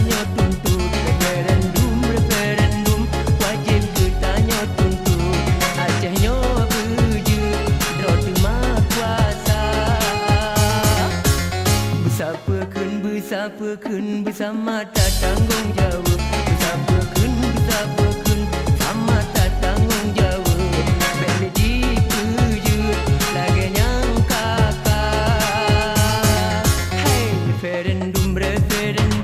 tanya tuntut. Referendum, referendum, wajib ke tanya tuntut. Acehnya berjut, draw terima kuasa. Bersapakan bersama tak tanggung jawab. Bersapakan sama tak tanggung jawab. Bila dikejut, lagi yang kakak. Hey, referendum, referendum.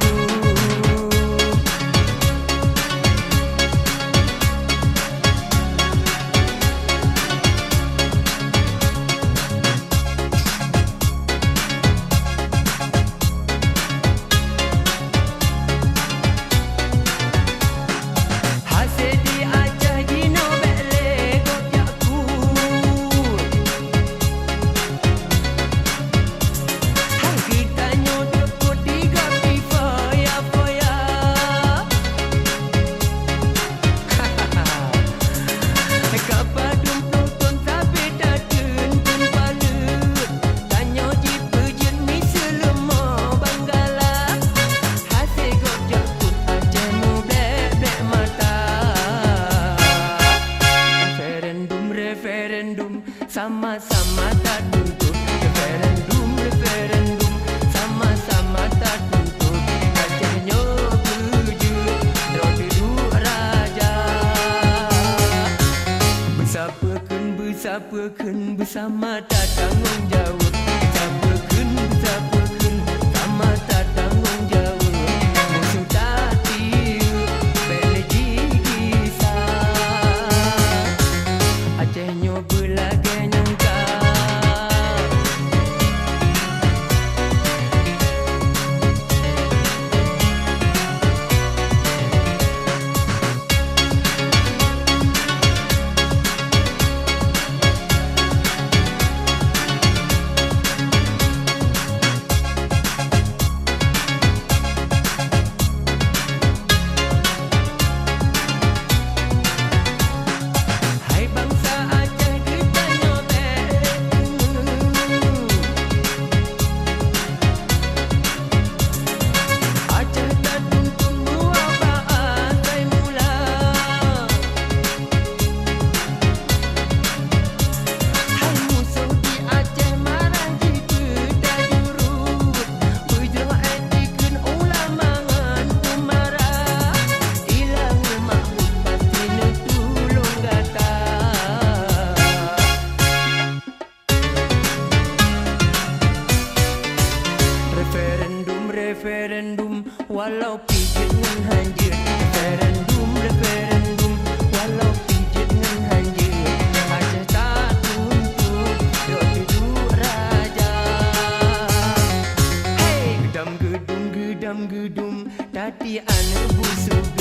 Sama-sama tak tuntut. Referendum, referendum, sama-sama tak tuntut. Acehnya berjut, draw duduk raja. Bersapakan bersama tak tanggung jawab. Bersapakan sama tak tanggung jawab. Musuh tak tiup, bela kisah. Acehnya berlaga referendum, walau pijit dengan hanjir. Referendum, referendum, walau pijit dengan hanjir. Aceh tak tuntut, draw duduk raja. Hey, gedam gedum, tadi anak busuk.